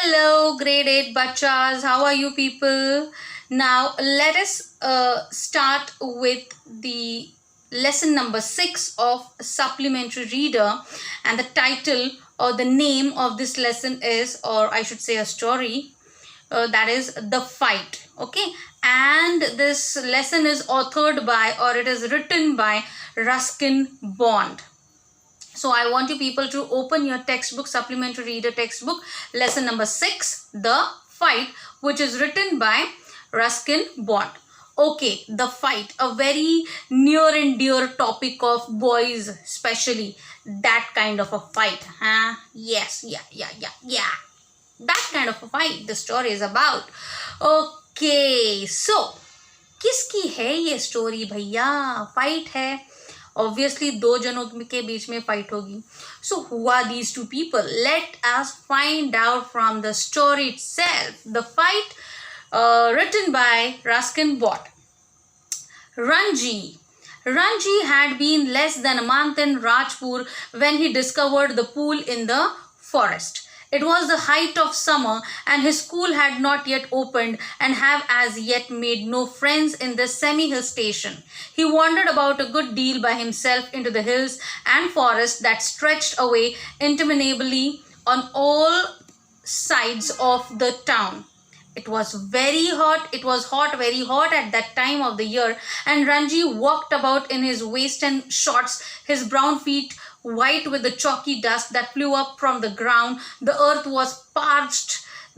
Hello, grade 8 bachas. How are you people? Now, let us start with the lesson number 6 of supplementary reader, and the title or the name of this lesson is, or I should say a story, that is The Fight. Okay, and this lesson is authored by, or it is written by, Ruskin Bond. So I want you people to open your textbook, supplementary reader textbook, lesson number 6, The Fight, which is written by Ruskin Bond. Okay, The Fight, a very near and dear topic of boys, especially that kind of a fight. Yes, yeah. That kind of a fight the story is about. Okay, so किसकी है ये story भैया? Fight है, obviously दो जनों के बीच में fight होगी. So who are these two people? Let us find out from the story itself. The fight written by Ruskin Bond. Ranji had been less than a month in Rajpur when he discovered the pool in the forest. It was the height of summer and his school had not yet opened and have as yet made no friends in the semi-hill station. He wandered about a good deal by himself into the hills and forests that stretched away interminably on all sides of the town. It was very hot. It was very hot at that time of the year, and Ranji walked about in his waist and shorts, his brown feet white with the chalky dust that flew up from the ground. The earth was parched,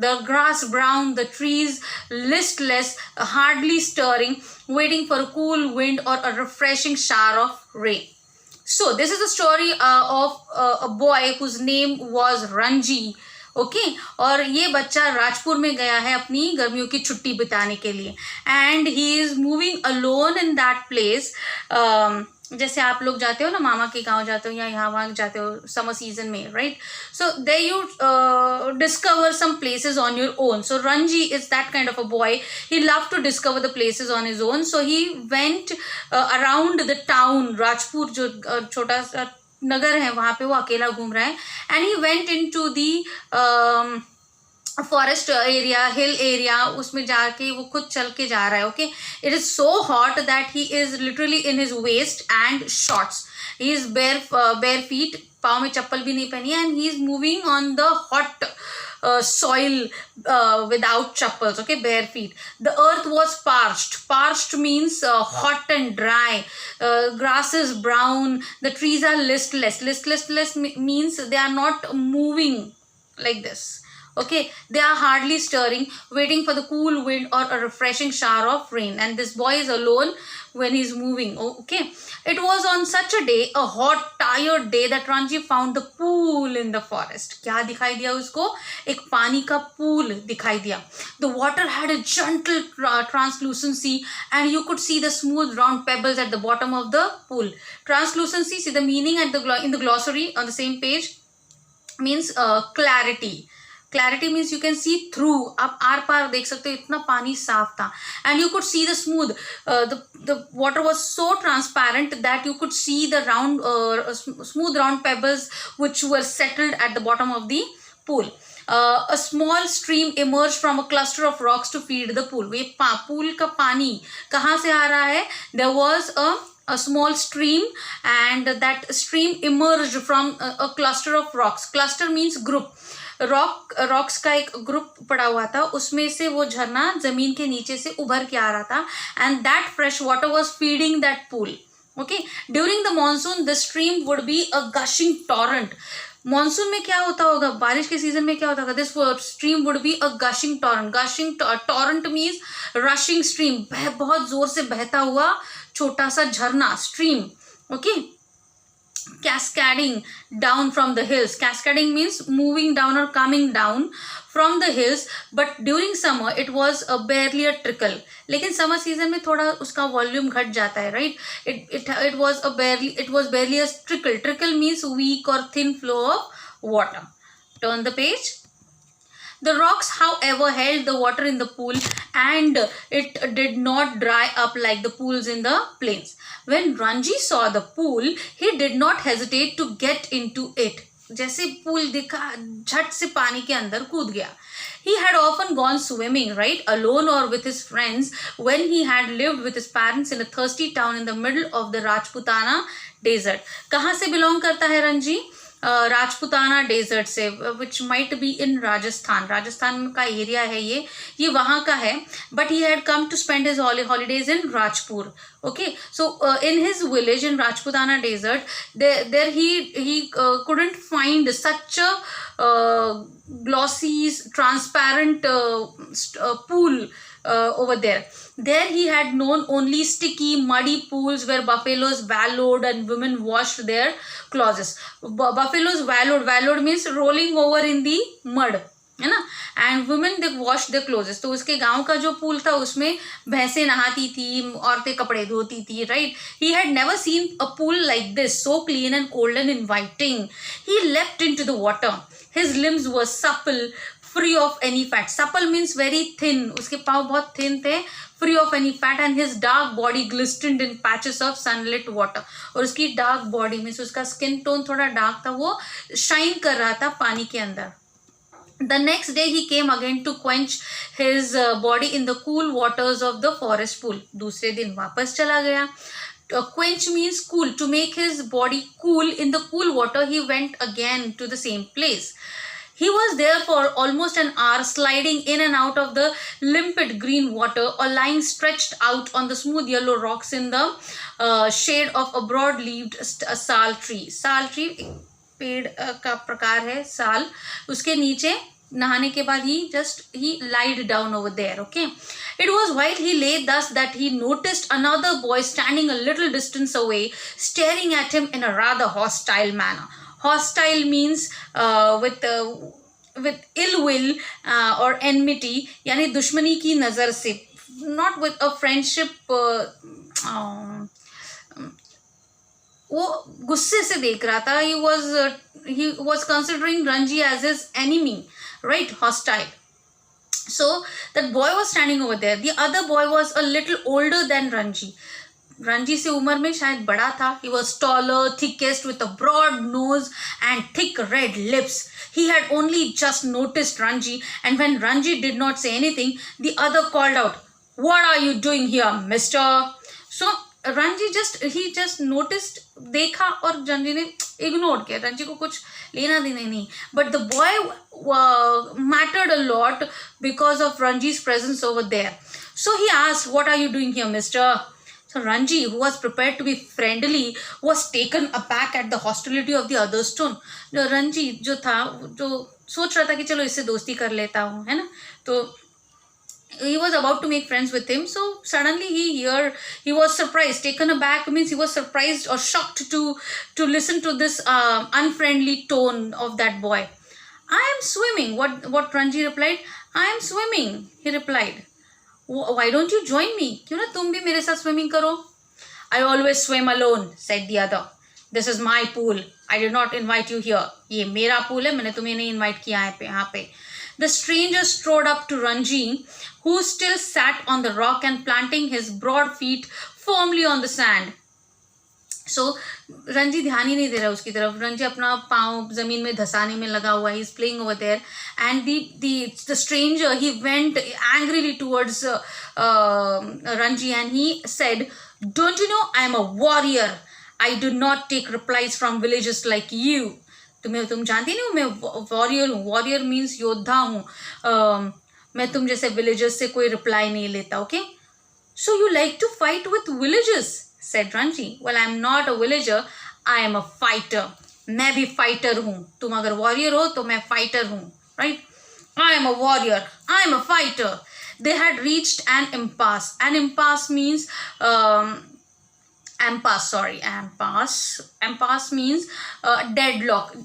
the grass brown, the trees listless, hardly stirring, waiting for a cool wind or a refreshing shower of rain. So this is the story of a boy whose name was Ranji. Okay और ये बच्चा राजपुर में गया है अपनी गर्मियों की छुट्टी बिताने के लिए, and he is moving alone in that place. जैसे आप लोग जाते हो ना, मामा के गांव जाते हो या यहाँ वहाँ जाते हो समर सीजन में, right? So they you discover some places on your own. So Ranji is that kind of a boy. He love to discover the places on his own. So he went around the town. Rajpur जो छोटा सा नगर है, वहां पे वो अकेला घूम रहा है. And he went into the forest area, hill area. उसमें जाके वो खुद चल के जा रहा है. Okay, it is so hot that he is literally in his vest and shorts. He is bare feet, पाँव में चप्पल भी नहीं पहनी है, and he is moving on the hot soil without chappals, okay, bare feet. The earth was parched means hot and dry. Grass is brown, the trees are listless means they are not moving like this, okay, they are hardly stirring, waiting for the cool wind or a refreshing shower of rain. And this boy is alone when he's moving. Okay, it was on such a day, a hot tired day, that Ranji found the pool in the forest. क्या दिखाई दिया उसको? एक पानी का pool दिखाई दिया. The water had a gentle translucency and you could see the smooth round pebbles at the bottom of the pool. Translucency, see the meaning at in the glossary on the same page, means clarity. Clarity means you can see through. आप are पार देख सकते हो, इतना पानी साफ था. And you could see the smooth. The water was so transparent that you could see the round, smooth round pebbles which were settled at the bottom of the pool. A small stream emerged from a cluster of rocks to feed the pool. ये pool का पानी कहाँ से आ रहा है? There was a small stream, and that stream emerged from a cluster of rocks. Cluster means group. Rocks का एक group पड़ा हुआ था, उसमें से वो झरना जमीन के नीचे से उभर के आ रहा था. And that fresh water was feeding that pool. Okay, during the monsoon the stream would be a gushing torrent. Monsoon में क्या होता होगा, बारिश के सीजन में क्या होता होगा? This stream would be a gushing torrent. Gushing torrent means rushing stream, बहुत जोर से बहता हुआ छोटा सा झरना, stream. Okay, cascading down from the hills. Cascading means moving down or coming down from the hills. But during summer it was barely a trickle. लेकिन summer season में थोड़ा उसका volume घट जाता है, right? It was barely a trickle. Trickle means weak or thin flow of water. Turn the page. The rocks, however, held the water in the pool and it did not dry up like the pools in the plains. When Ranji saw the pool, he did not hesitate to get into it. जैसे pool दिखा, झट से पानी के अंदर कूद गया. He had often gone swimming, right, alone or with his friends, when he had lived with his parents in a thirsty town in the middle of the Rajputana desert. कहाँ से belong करता है रणजी? राजपुताना डेजर्ट से, which might be in Rajasthan. Rajasthan का area है ये वहाँ का है. But he had come to spend his holidays in Rajpur. Okay, so in his village in Rajputana desert, there he couldn't find such a glossy, transparent pool over there. There he had known only sticky, muddy pools where buffaloes wallowed and women washed their clothes. Buffaloes wallowed means rolling over in the mud, है ना, and women they wash the clothes. तो उसके गांव का जो pool था उसमें भैंसें नहाती थी, औरतें कपड़े धोती थी, right. He had never seen a pool like this, so clean and cold and inviting. He leapt into the water. His limbs were supple, free of any fat. Supple means very thin, उसके पाँव बहुत thin थे, free of any fat, and his dark body glistened in patches of sunlit water. और उसकी dark body means उसका skin tone थोड़ा dark था, वो शाइन कर रहा था पानी के अंदर. The next day he came again to quench his body in the cool waters of the forest pool. दूसरे दिन वापस चला गया. Quench means cool. To make his body cool in the cool water, he went again to the same place. He was there for almost an hour, sliding in and out of the limpid green water or lying stretched out on the smooth yellow rocks in the shade of a broad-leaved sal tree. Sal tree पेड़ का प्रकार है, साल. उसके नीचे नहाने के बाद he lied down over there. Okay, it was while he lay thus that he noticed another boy standing a little distance away, staring at him in a rather hostile manner. Hostile means with ill will or enmity, यानी दुश्मनी की नजर से, not with a friendship. वो गुस्से से देख रहा था. he was considering Ranji as his enemy, right, hostile. So that boy was standing over there. The other boy was a little older than Ranji. Ranji से उम्र में शायद बड़ा था. He was taller, thickest, with a broad nose and thick red lips. He had only just noticed Ranji, and when Ranji did not say anything, the other called out, "What are you doing here, mister?" So Ranji just noticed, देखा, और Ranji ने ignore किया. Ranji को कुछ लेना देना नहीं. But the boy mattered a lot because of Ranji's presence over there. So he asked, "What are you doing here, mister?" So Ranji, who was prepared to be friendly, was taken aback at the hostility of the other's tone. Ranji जो था, जो सोच रहा था कि चलो इससे दोस्ती कर लेता हूँ, है ना, तो he was about to make friends with him. So suddenly he was surprised. Taken aback means he was surprised or shocked to listen to this unfriendly tone of that boy. "I am swimming." What Ranji replied? "I am swimming," he replied. "Why don't you join me? क्यों ना तुम भी मेरे साथ swimming करो?" "I always swim alone," said the other. "This is my pool. I did not invite you here." ये मेरा pool है, मैंने तुम्हें नहीं invite किया है यहाँ पे. The stranger strode up to Ranji, who still sat on the rock and planting his broad feet firmly on the sand. So Ranji ध्यान ही नहीं दे रहा उसकी तरफ. Ranji अपना पाँव जमीन में धसाने में लगा हुआ है. He's playing over there, and the stranger, he went angrily towards Ranji, and he said, "Don't you know I am a warrior? I do not take replies from villagers like you." तुम जानती नहीं हो मैं warrior हूँ. Warrior means योद्धा हूँ. मैं तुम जैसे विलेजर्स से कोई रिप्लाई नहीं लेता. Okay, so you like to fight with villagers, said Ranji. "Well, I am not a villager. I am a fighter." मैं भी फाइटर हूँ. तुम अगर वॉरियर हो तो मैं फाइटर हूँ, right. I am a warrior. I am a fighter. They had reached an impasse. An impasse means impasse means deadlock.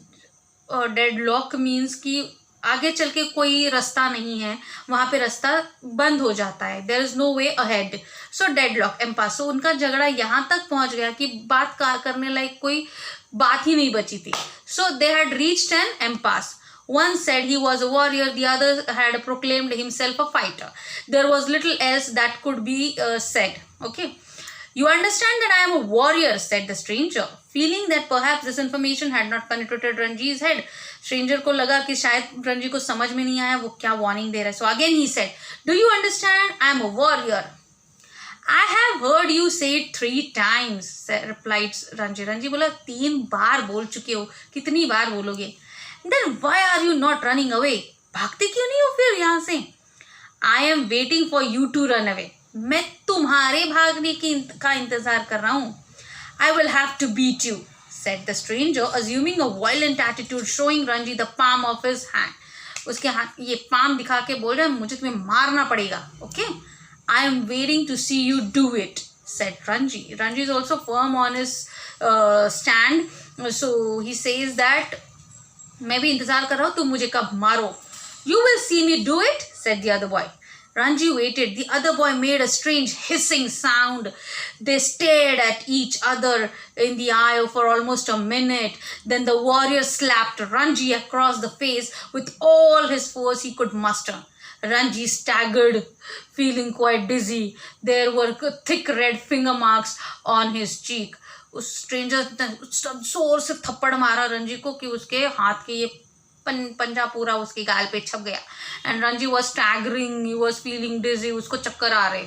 Deadlock means कि आगे चल के कोई रास्ता नहीं है, वहाँ पे रास्ता बंद हो जाता है. There is no way ahead. So deadlock, impasse. So उनका झगड़ा यहाँ तक पहुँच गया कि बात करने लायक कोई बात ही नहीं बची थी. So they had reached an impasse. One said he was a warrior, the other had proclaimed himself a fighter. There was little else that could be said. Okay. You understand that I am a warrior, said the stranger, feeling that perhaps this information had not penetrated Ranji's head. Stranger को लगा कि शायद रंजी को समझ में नहीं आया वो क्या warning दे रहा है. So again he said, do you understand? I am a warrior. I have heard you say it 3 times, replied Ranji. Ranji बोला 3 बार बोल चुके हो. कितनी बार बोलोगे? Then why are you not running away? भागते क्यों नहीं हो फिर यहाँ से? I am waiting for you to run away. मैं तुम्हारे भागने का इंतजार कर रहा हूँ. I will have to beat you, said the stranger, assuming a violent attitude, showing Ranji the palm of his hand. उसके हाथ ये palm दिखा के बोल रहा है मुझे तुम्हें मारना पड़ेगा. Okay? I am waiting to see you do it, said Ranji. Ranji is also firm on his stand. So he says that मैं भी इंतजार कर रहा हूँ तुम मुझे कब मारो. You will see me do it, said the other boy. Ranji waited. The other boy made a strange hissing sound. They stared at each other in the eye for almost a minute. Then the warrior slapped Ranji across the face with all his force he could muster. Ranji staggered, feeling quite dizzy. There were thick red finger marks on his cheek. उस stranger ने जोर से थप्पड़ मारा रंजी को कि उसके हाथ के ये पंजा पूरा उसके गाल पे छप गया. And Ranji was staggering, he was feeling dizzy, उसको चक्कर आ रहे.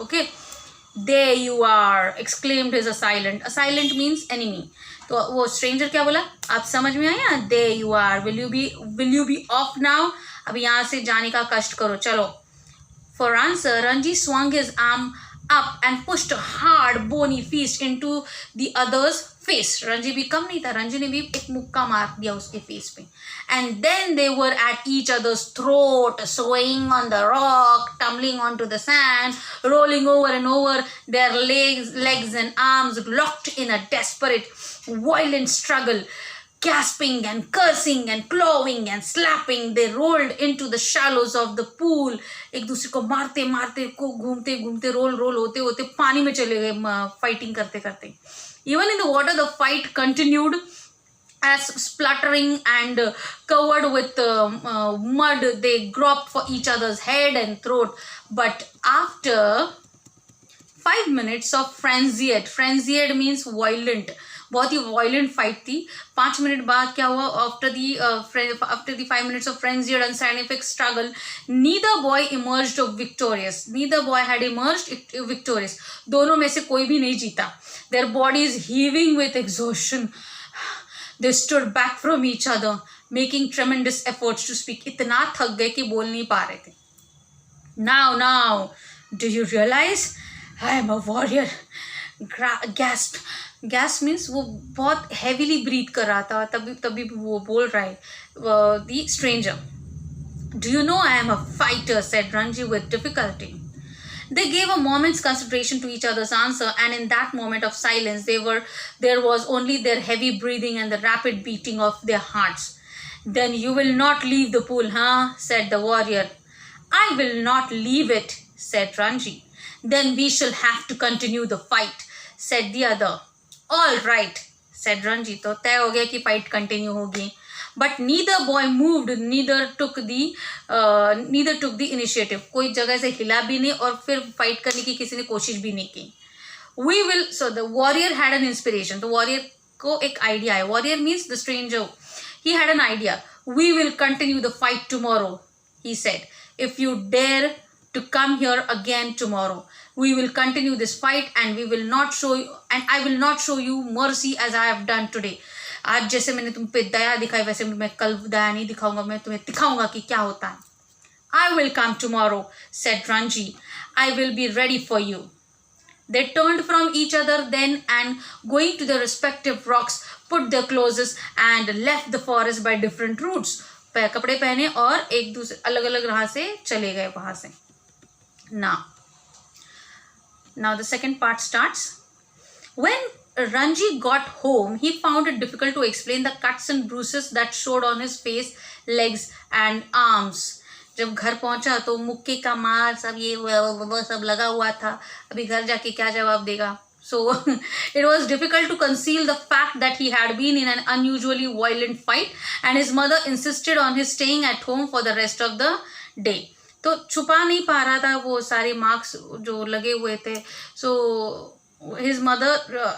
Okay, there you are, exclaimed his assailant. Assailant means enemy. तो वो स्ट्रेंजर क्या बोला आप समझ में आया? there you are, will you be off now? अब यहाँ से जाने का कष्ट करो, चलो. For answer, Ranji swung his arm up and pushed a hard bony fist into the other's face. Ranji भी कम नहीं था, Ranji ने भी एक मुक्का मार दिया उसके face पे. And then they were at each other's throat, swaying on the rock, tumbling onto the sand, rolling over and over, their legs and arms locked in a desperate, violent struggle. Gasping and cursing and clawing and slapping, they rolled into the shallows of the pool. एक दूसरे को मारते मारते को घूमते घूमते role होते होते पानी में चले गए fighting करते करते. Even in the water, the fight continued as spluttering and covered with mud, they groped for each other's head and throat. But after 5 minutes of frenzied means violent, बहुत ही violent fight थी. 5 minute बाद क्या हुआ? After the 5 minutes of frenzied and scientific struggle, neither boy emerged victorious. Neither boy had emerged victorious. दोनों में से कोई भी नहीं जीता. Their bodies heaving with exhaustion, they stood back from each other, making tremendous efforts to speak. इतना थक गए कि बोल नहीं पा रहे थे. Now, do you realize I am a warrior? Gasp means वो बहुत heavily breathe कर रहा था, तभी वो बोल रहा है. The stranger. Do you know I am a fighter, said Ranji with difficulty. They gave a moment's consideration to each other's answer, and in that moment of silence, there was only their heavy breathing and the rapid beating of their hearts. Then you will not leave the pool, huh? Said the warrior. I will not leave it, said Ranji. Then we shall have to continue the fight, said the other. All right, said Ranji. तो तय हो गया कि fight continue होगी. But neither boy moved, neither took the initiative. कोई जगह से हिला भी नहीं और फिर fight करने की किसी ने कोशिश भी नहीं की. So the warrior had an inspiration. तो warrior को एक idea है. Warrior means the stranger. He had an idea. We will continue the fight tomorrow, he said. If you dare to come here again tomorrow, we will continue this fight and I will not show you mercy as I have done today. आज जैसे मैंने तुम पे दया दिखाई वैसे मैं कल दया नहीं दिखाऊंगा, मैं तुम्हें दिखाऊंगा कि क्या होता है. I will come tomorrow, said Ranji. I will be ready for you. They turned from each other then and going to their respective rocks, put their clothes and left the forest by different routes. कपड़े पहने और एक दूसरे अलग अलग राह से चले गए वहां से. Now the second part starts. When Ranji got home, he found it difficult to explain the cuts and bruises that showed on his face, legs and arms. जब घर पहुंचा तो मुक्के का मार सब ये वो सब लगा हुआ था. अभी घर जाके क्या जवाब देगा? So it was difficult to conceal the fact that he had been in an unusually violent fight and his mother insisted on his staying at home for the rest of the day. तो छुपा नहीं पा रहा था वो सारे marks जो लगे हुए थे. So his mother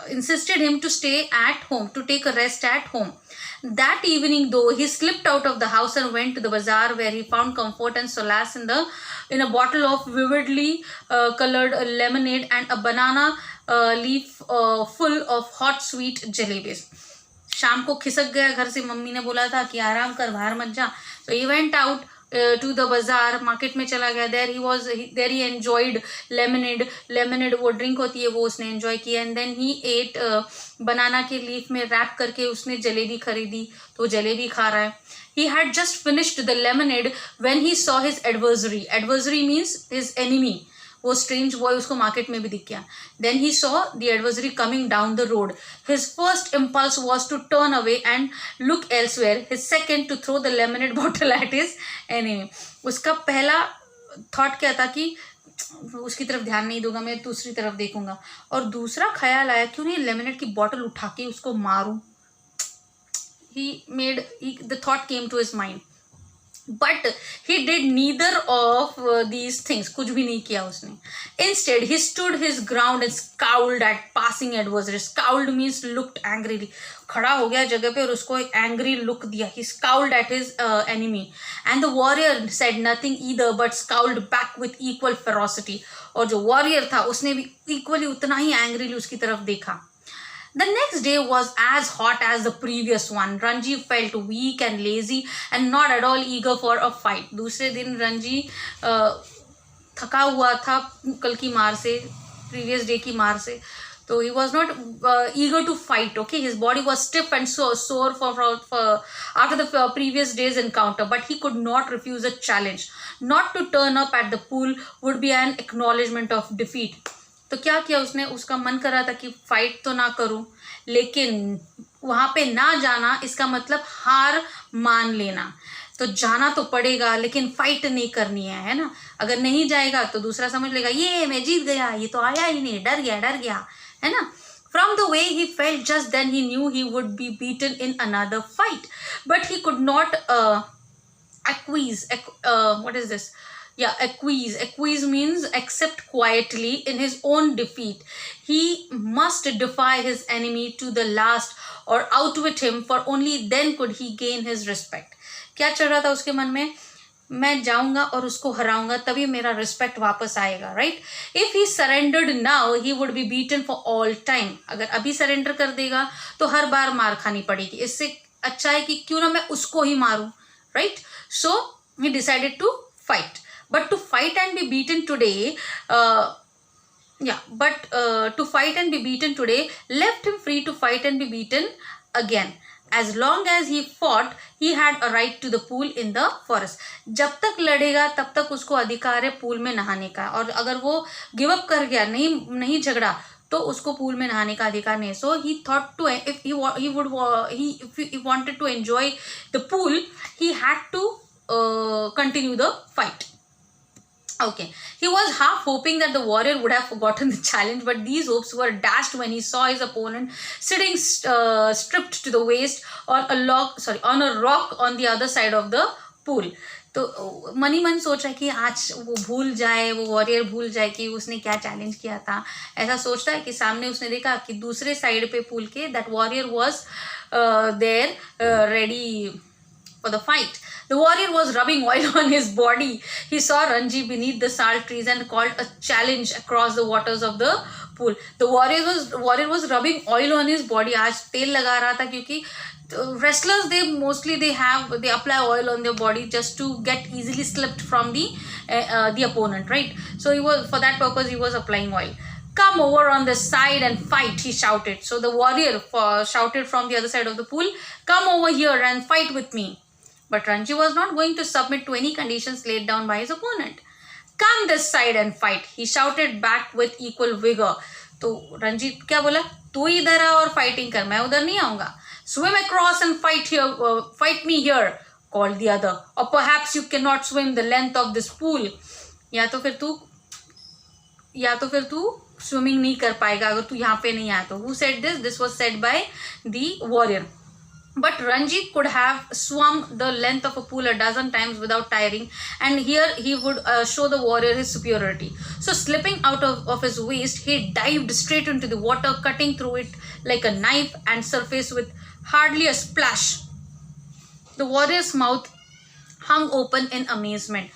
insisted him to stay at home, to take a rest at home. That evening, though, he slipped out of the house and went to the bazaar, where he found comfort and solace in a bottle of vividly colored lemonade and a banana leaf full of hot sweet jalebis. शाम को खिसक गया घर से, mummy ने बोला था कि आराम कर, बाहर मत जा. So he went out to the bazaar, market में चला गया. There he enjoyed lemonade वो ड्रिंक होती है, वो उसने एंजॉय किया. एंड देन ही एट बनाना के लीफ में रैप करके उसने जलेबी खरीदी, तो जलेबी खा रहा है. He had just finished the lemonade when he saw his adversary. Adversary means his enemy. वो स्ट्रेंज बॉय उसको मार्केट में भी दिख गया. Then he saw the adversary coming down the road. His first impulse was to turn away and look elsewhere. His second to throw the lemonade bottle at his enemy. उसका पहला thought क्या था कि उसकी तरफ ध्यान नहीं दूंगा, मैं दूसरी तरफ देखूंगा. और दूसरा ख्याल आया क्यों नहीं लेमनेड की बॉटल उठा के उसको मारूं. The thought came to his mind. But he did neither of these things. कुछ भी नहीं किया उसने. Instead, he stood his ground and scowled at passing adversaries. Scowled means looked angrily. खड़ा हो गया जगह पे और उसको एक angry look दिया. He scowled at his enemy. And the warrior said nothing either, but scowled back with equal ferocity. और जो warrior था उसने भी equally उतना ही angrily उसकी तरफ देखा. The next day was as hot as the previous one. Ranji felt weak and lazy and not at all eager for a fight. दूसरे दिन रंजी थका हुआ था कल की मार से, previous day की मार से. So he was not eager to fight. Okay, his body was stiff and sore for after the previous day's encounter, but he could not refuse a challenge. Not to turn up at the pool would be an acknowledgement of defeat. तो क्या किया उसने, उसका मन कर रहा था कि फाइट तो ना करूं, लेकिन वहां पे ना जाना इसका मतलब हार मान लेना. तो जाना तो पड़ेगा लेकिन फाइट नहीं करनी है ना. अगर नहीं जाएगा तो दूसरा समझ लेगा ये मैं जीत गया, ये तो आया ही नहीं, डर गया है ना. From the way he felt just then, he knew he would be beaten in another fight, but he could not acquiesce. What is this? Yeah, acquiesce means accept quietly in his own defeat. He must defy his enemy to the last or outwit him, for only then could he gain his respect. क्या चल रहा था उसके मन में? मैं जाऊंगा और उसको हराऊंगा तभी मेरा रिस्पेक्ट वापस आएगा, right. If he surrendered now he would be beaten for all time. अगर अभी सरेंडर कर देगा तो हर बार मार खानी पड़ेगी. इससे अच्छा है कि क्यों ना मैं उसको ही मारूं, right. So he decided to fight. But to fight and be beaten today, to fight and be beaten today left him free to fight and be beaten again. As long as he fought, he had a right to the pool in the forest. जब तक लड़ेगा तब तक उसको अधिकार है pool में नहाने का. और अगर वो गिव अप कर गया, नहीं झगड़ा, तो उसको पूल में नहाने का अधिकार नहीं. So he thought to, if he wanted to enjoy the pool, he had to continue the fight. Okay, he was half hoping that the warrior would have forgotten the challenge, but these hopes were dashed when he saw his opponent sitting stripped to the waist on a rock on the other side of the pool. तो money मन सोच रहा है कि आज वो भूल जाए, वो वॉरियर भूल जाए कि उसने क्या चैलेंज किया था. ऐसा सोचता है कि सामने उसने देखा कि दूसरे साइड पे पूल के that warrior was there ready for the fight. The warrior was rubbing oil on his body. He saw Ranji beneath the salt trees and called a challenge across the waters of the pool. The warrior was rubbing oil on his body. आज तेल लगा रहा था क्योंकि wrestlers they apply oil on their body just to get easily slipped from the opponent, right? So for that purpose he was applying oil. Come over on the side and fight, he shouted. So the warrior shouted from the other side of the pool, come over here and fight with me. But Ranji was not going to submit to any conditions laid down by his opponent. Come this side and fight, he shouted back with equal vigor. तो रंजी क्या बोला, तू इधर आ और fighting कर, मैं उधर नहीं आऊंगा. Swim across and fight me here, called the other. Or perhaps you cannot swim the length of this pool. या तो फिर तू स्विमिंग नहीं कर पाएगा अगर तू यहाँ पे नहीं आया तो. Who said this? This was said by the warrior. But Ranjit could have swum the length of a pool a dozen times without tiring, and here he would show the warrior his superiority. So, slipping out of his waist, he dived straight into the water, cutting through it like a knife and surfaced with hardly a splash. The warrior's mouth hung open in amazement.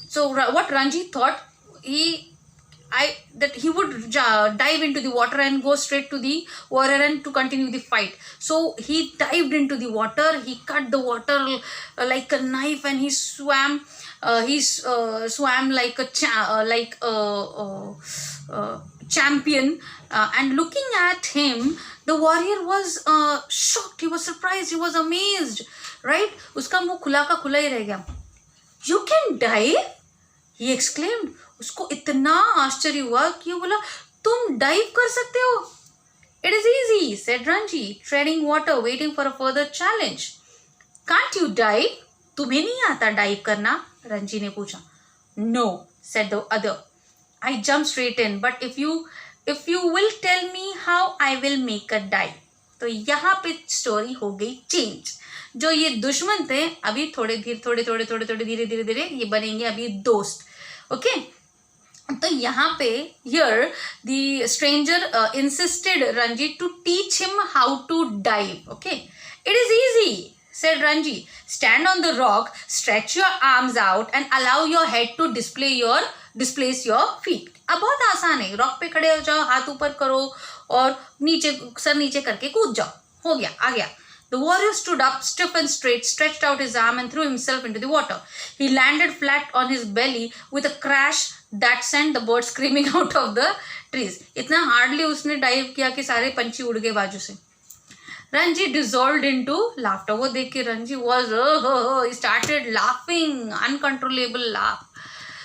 So, what Ranjit thought, that he would dive into the water and go straight to the warrior and to continue the fight. So he dived into the water, he cut the water like a knife, and he swam. Swam like a champion. And looking at him, the warrior was shocked. He was surprised. He was amazed. Right? उसका मुंह खुला का खुला ही रह गया. You can dive? He exclaimed. उसको इतना आश्चर्य हुआ कि वो बोला, तुम डाइव कर सकते हो? It is easy, said Ranji, treading water, waiting for a further challenge. Can't you dive? तुम्हें नहीं आता डाइव करना? Ranji ने पूछा. No, said the other. I jump straight in, but if you will tell me how, I will make a dive. तो यहाँ पे story हो गई चेंज. जो ये दुश्मन थे, अभी थोड़े धीरे ये बनेंगे अभी दोस्त. ओके तो यहाँ पे here the stranger insisted Ranji to teach him how to dive. Okay, it is easy, said Ranji. Stand on the rock, stretch your arms out and allow your head to displace your feet. अब बहुत आसान है. Rock पे खड़े हो जाओ, हाथ ऊपर करो और सर नीचे करके कूद जाओ. हो गया, आ गया. The warrior stood up, stiff and straight, stretched out his arm and threw himself into the water. He landed flat on his belly with a crash that sent the birds screaming out of the trees. इतना hardly उसने dive किया कि सारे पंछी उड़ गए बाजू से. Ranji dissolved into laughter. वो देख के Ranji was he started laughing, uncontrollable laugh.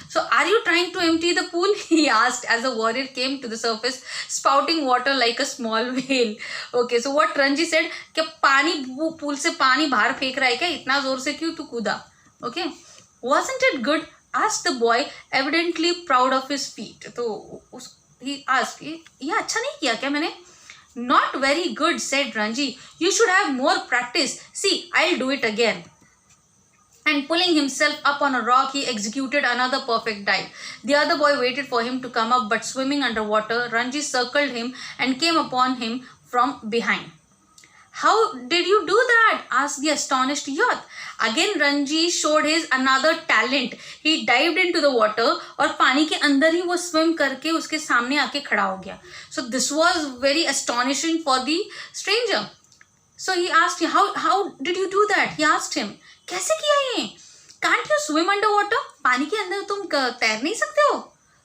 So, are you trying to empty the pool? He asked as the warrior came to the surface, spouting water like a small whale. Okay, so what Ranji said, क्या पानी pool से पानी बाहर फेंक रहा है क्या? इतना जोर से क्यों तू कूदा? Okay, wasn't it good? Asked the boy, evidently proud of his feat. तो he asked, ये अच्छा नहीं किया क्या मैंने? Not very good, said Ranji. You should have more practice. See, I'll do it again. And pulling himself up on a rock, he executed another perfect dive. The other boy waited for him to come up, but swimming underwater, Ranji circled him and came upon him from behind. How did you do that? Asked the astonished youth. Again, Ranji showed his another talent. He dived into the water और पानी के अंदर ही वो swim करके उसके सामने आके खड़ा हो गया. So this was very astonishing for the stranger. So he asked him, how did you do that? He asked him. कैसे किया ये? Can't you swim underwater? पानी के अंदर तुम तैर नहीं सकते हो?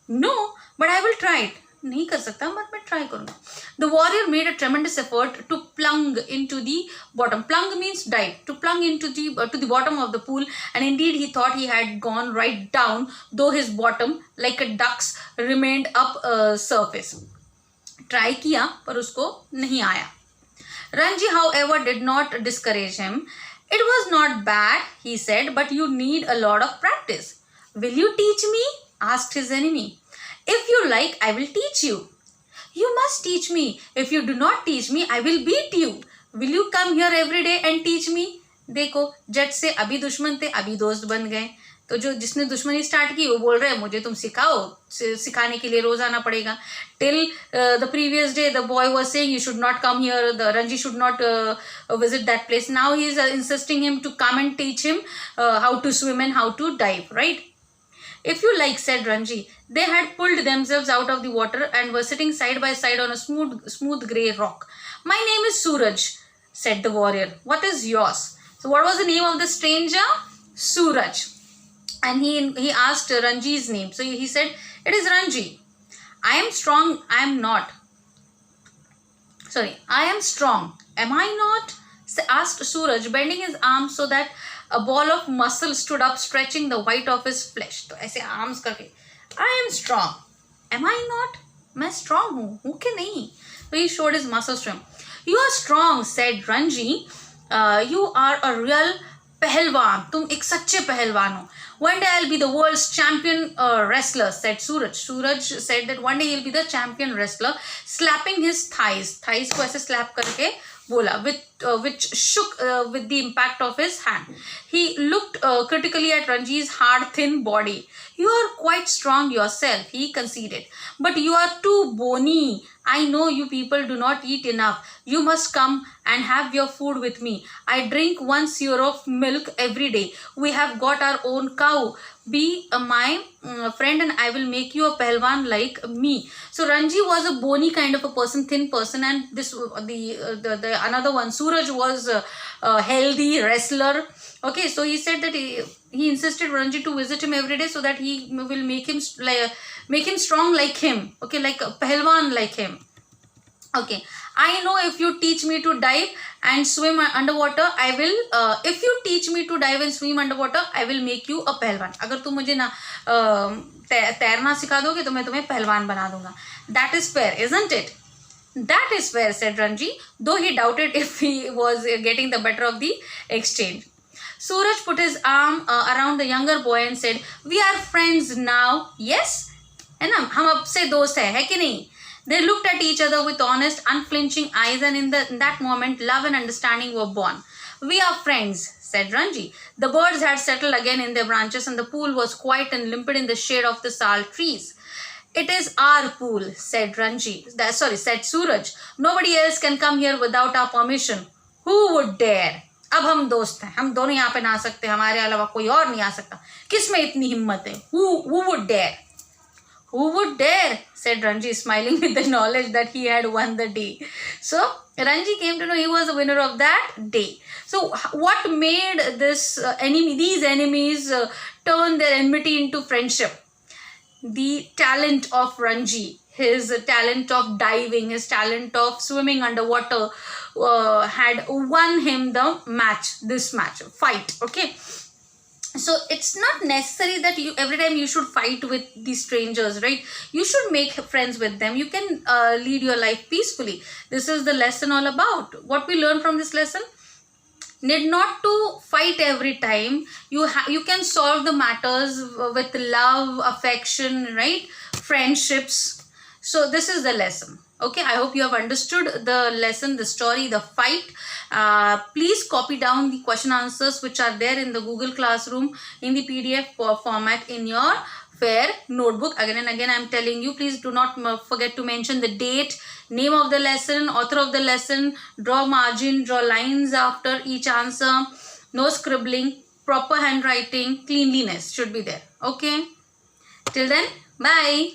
No, but I will try it. नहीं कर सकता, but मैं try करूँगा. The warrior made a tremendous effort to plunge into the bottom. Plunge means dive. To plunge into to the bottom of the pool, and indeed he thought he had gone right down, though his bottom, like a duck's, remained up surface. Try किया, पर उसको नहीं आया. Ranji, however, did not discourage him. It was not bad, he said, but you need a lot of practice. Will you teach me? Asked his enemy. If you like, I will teach you. You must teach me. If you do not teach me, I will beat you. Will you come here every day and teach me? देखो, जट से अभी दुश्मन थे, अभी दोस्त बन गए. तो जो जिसने दुश्मनी स्टार्ट की वो बोल रहे हैं मुझे तुम सिखाओ, सिखाने के लिए रोज आना पड़ेगा. Till the previous day the boy was saying you should not come here, the Ranji should not visit that place. Now he is insisting him to come and teach him how to swim and how to dive, right? If you like, said Ranji. They had pulled themselves out of the water and were sitting side by side on a smooth grey rock. My name is Suraj, said the warrior. What is yours? So what was the name of the stranger? Suraj. And he asked Ranji's name. So he said, it is Ranji. I am strong. I am not. Sorry, I am strong. Am I not? Asked Suraj, bending his arms so that a ball of muscle stood up, stretching the white of his flesh. तो ऐसे arms करके, I am strong. Am I not? मैं strong हूँ कि नहीं? So he showed his muscles to him. You are strong, said Ranji. You are a real पहलवान. तुम एक सच्चे पहलवान हो. One day I'll be the world's champion wrestler, said Suraj. Suraj said that one day he'll be the champion wrestler, slapping his thighs. Thighs को ऐसे slap करके bola, which shook with the impact of his hand. He looked critically at Ranji's hard, thin body. You are quite strong yourself, he conceded, but you are too bony. I know you people do not eat enough. You must come and have your food with me. I drink 1 seer of milk every day. We have got our own cow. Be my friend and I will make you a Pahalwan like me. So Ranji was a bony kind of a person, thin person, and this the another one, Suraj, was a healthy wrestler. Okay, so he said that he insisted Ranji to visit him every day so that he will make him strong like him. Okay, like a Pahalwan like him. Okay, I know if you teach me to dive and swim underwater, I will. If you teach me to dive and swim underwater, I will make you a पहलवान. अगर तुम मुझे ना तैरना सिखा दोगे तो मैं तुम्हें पहलवान बना दूंगा. That is fair, isn't it? That is fair, said Ranji, though he doubted if he was getting the better of the exchange. Suraj put his arm around the younger boy and said, "We are friends now, yes? है ना, हम अब से दोस्त है कि नहीं?" They looked at each other with honest, unflinching eyes, and in that moment, love and understanding were born. "We are friends," said Ranji. The birds had settled again in their branches, and the pool was quiet and limpid in the shade of the sal trees. "It is our pool," said said Suraj. "Nobody else can come here without our permission. Who would dare?" अब हम दोस्त हैं, हम दोनों यहाँ पे ना आ सकते, हमारे अलावा कोई और नहीं आ सकता. किस में इतनी हिम्मत है? Who would dare? "Who would dare?" said Ranji, smiling with the knowledge that he had won the day. So Ranji came to know he was the winner of that day. So what made these enemies turn their enmity into friendship? The talent of Ranji, his talent of diving, his talent of swimming underwater had won him this fight. Okay. So it's not necessary that every time you should fight with these strangers, right? You should make friends with them. You can lead your life peacefully. This is the lesson all about. What we learn from this lesson? Need not to fight every time. You can solve the matters with love, affection, right? Friendships. So this is the lesson. Okay, I hope you have understood the lesson, the story, the fight. Please copy down the question answers which are there in the Google Classroom in the PDF format in your fair notebook. Again and again I am telling you, please do not forget to mention the date, name of the lesson, author of the lesson, draw margin, draw lines after each answer, no scribbling, proper handwriting, cleanliness should be there. Okay, till then, bye.